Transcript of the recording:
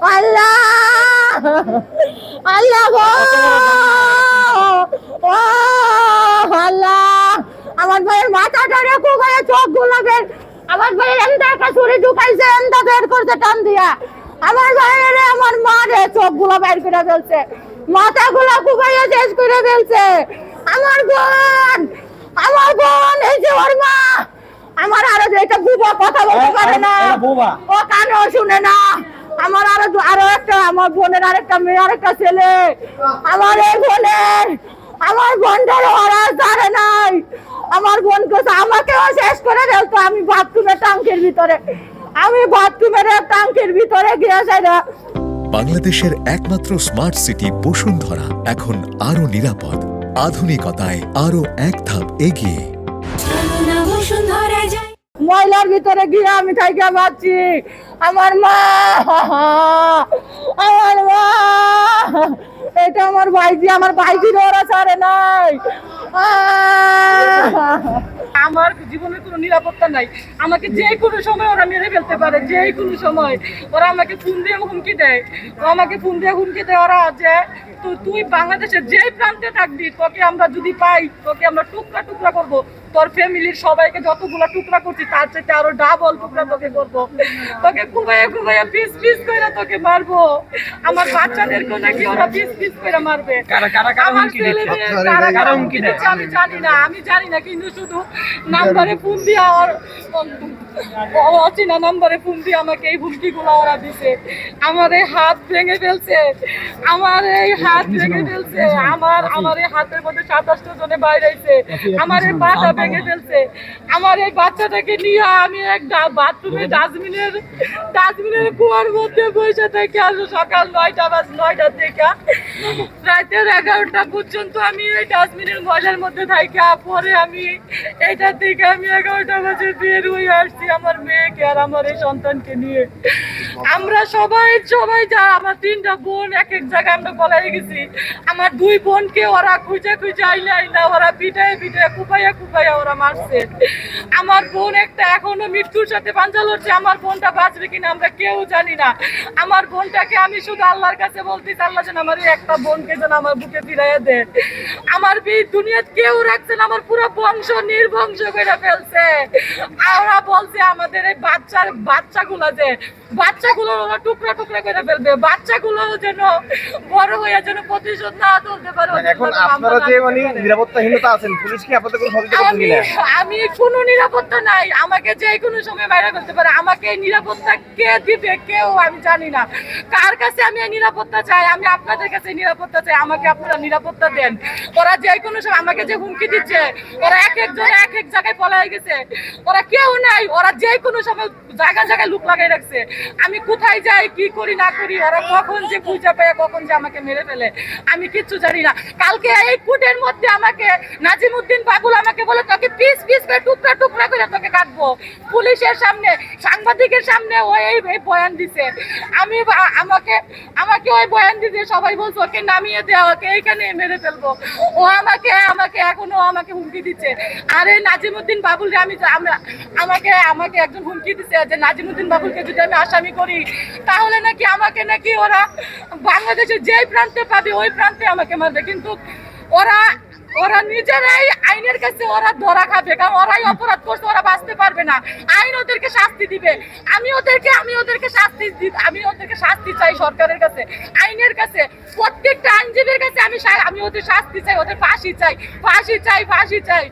আল্লাহ আল্লাহ গো আল্লাহ আমার ভাইয়ের মাথাটা রেখো গায়ে চোখ গুলাবেন আমার ভাইয়ের এমন একটা ছুরি ঢুকাইছে এমন বের করতে টান দিয়া আমার ভাইয়ের আমার মা রে চোখ গুলা বের করে ফেলছে মাথা গুলা কুকাইয়া শেষ করে ফেলছে আমার বোন এই যে ওর মা আমার আরো এটা বুবা কথা বলতে পারে না ও কানেও শুনে না আমার আরো একটা আমার বোনের আরেকটা মেয়ে আরেকটা ছেলে আমার এই বোনের আমার বোনটার ওরা জানে নাই আমার বোনকে আমাকেও শেষ করে ফেলতো আমি বাথরুমের ট্যাঙ্কের ভিতরে গিয়ে যাই বাংলাদেশের একমাত্র স্মার্ট সিটি বসুন্ধরা এখন আরো নিরাপদ আধুনিকতায় আরো এক ধাপ এগিয়ে ময়লার ভিতরে গিয়ে আমি থাইকা পাচ্ছি আমার মা এটা আমার ভাইজি ওরা ছাড়ে নাই আমার জীবনের কোনো নিরাপত্তা নাই আমাকে যে কোনো সময় ওরা মেরে ফেলতে পারে যে কোনো সময় ওরা আমাকে ফোন দিয়ে হুমকি দেয় ওরা যে তুই বাংলাদেশের যে প্রান্তে থাকবি তোকে আমরা যদি পাই তোকে আমরা টুকরা টুকরা করবো তোর ফ্যামিলির সবাইকে যতগুলা টুকরা করছি তার চেয়ে আরো ডাবল টুকরা তোকে করবো তোকে কুবাইয়া পিস পিস করে তোকে মারবো আমার বাচ্চাদেরকে নাকি ওরা পিস পিস করে মারবে আমি জানি না কিন্তু শুধু নাম্বারে ফোন দিয়া অচেনা নাম্বারে ফোন দিয়ে আমাকে এই হুমকিগুলো ওরা দিছে আমার এই হাত ভেঙে ফেলছে আমার এই হাতের মধ্যে 27 জনে বাইরে আইছে আমার এই পাটা ভেঙে ফেলছে আমার এই বাচ্চাটাকে নিয়ে আমি এক বাথরুমে ডাস্টবিনের কুয়ার মধ্যে বসে থেকে আসবো সকাল 9টা থেকে রাতের 11টা পর্যন্ত আমি এই ডাস্টবিনের ময়লার মধ্যে থাকি পরে আমি এইটা থেকে আমি 11টা বাজে বের হয়ে আসছি আমার মেয়েকে আর আমার এই সন্তানকে নিয়ে আমরা সবাই যা আমার 3টা বোন এক জায়গায় আমরা পলাই গেছি আমার 2 বোনকে ওরা খুঁজে আইনা ওরা পিটায় কুপাইয়া ওরা মারছে আমার বোন একটা এখনো মৃত্যুর সাথে পাঞ্জা লড়ছে আমার বোনটা বাঁচবে কিনা আমরা কেউ জানি না আমার বোনটাকে আমি শুধু আল্লাহর কাছে বলতেছি আল্লাহ যেন আমার একটা বোনকে যেন আমার বুকে ফিরাইয়া দেয় আমার দুনিয়াতে কেউ রাখছে না আমার পুরো বংশ নির্বংশ করে ফেলছে ওরা বলছে আমাদের এই বাচ্চাগুলো ওরা টুকরা টুকরা করে ফেলবে বাচ্চাগুলো যেন বড় হয়ে যেন প্রতিশোধ না তুলতে পারে এখন আপনারা যে নিরাপত্তাহীনতা আছেন পুলিশ কি আপনাদের কোনো সহযোগিতা করছে কিনা আমি কোনো নিরাপত্তা নাই আমাকে যে কোনো সময় বাইরে করতে পারে আমাকে এই নিরাপত্তা কে দিবে কেউ আমি জানি না কার কাছে আমি এই নিরাপত্তা চাই আমি আপনাদের কাছে নিরাপত্তা চাই আমাকে আপনারা নিরাপত্তা দেন ওরা যে কোনো সময় আমাকে যে হুমকি দিচ্ছে ওরা এক জায়গায় পলায় গেছে ওরা কেউ নাই ওরা যে কোনো সময় জায়গায় লুক লাগাই রাখছে আমি কোথায় যাই কি করি না করি ওরা কখন যে খুঁজে পায় কখন যে আমাকে মেরে ফেলে আমি কিচ্ছু জানি না কালকে এই কুটের মধ্যে আমাকে নাজিমউদ্দিন বাবুল আমাকে বলে তোকে পিস পিস করে টুকরা টুকরা করে তোকে কাটবো পুলিশের সামনে সাংবাদিকের সামনে ওই বয়ান দিছে আমি আমাকে ওই বয়ান দিতে সবাই বলছে ওকে নামিয়ে দেওয়া ওকে এইখানে মেরে ফেলবো ও আমাকে এখনো আমাকে হুমকি দিচ্ছে আরে নাজিমউদ্দিন বাবুল আমাকে একজন হুমকি দিচ্ছে যে নাজিমউদ্দিন বাবুলকে যদি আমি আসামি করি তাহলে আমাকে ওরা বাংলাদেশের যেই প্রান্তে পাবে ওই প্রান্তে আমাকে মারবে কিন্তু ওরা নিজেরাই আইনের কাছে ওরা ধরা খাবে কারণ ওরাই অপরাধ করছে ওরা বাঁচতে পারবে না আইন ওদেরকে শাস্তি দিবে আমি ওদেরকে শাস্তি চাই সরকারের কাছে আইনের কাছে প্রত্যেকটা আইনজীবীর কাছে আমি ওদের শাস্তি চাই ওদের ফাঁসি চাই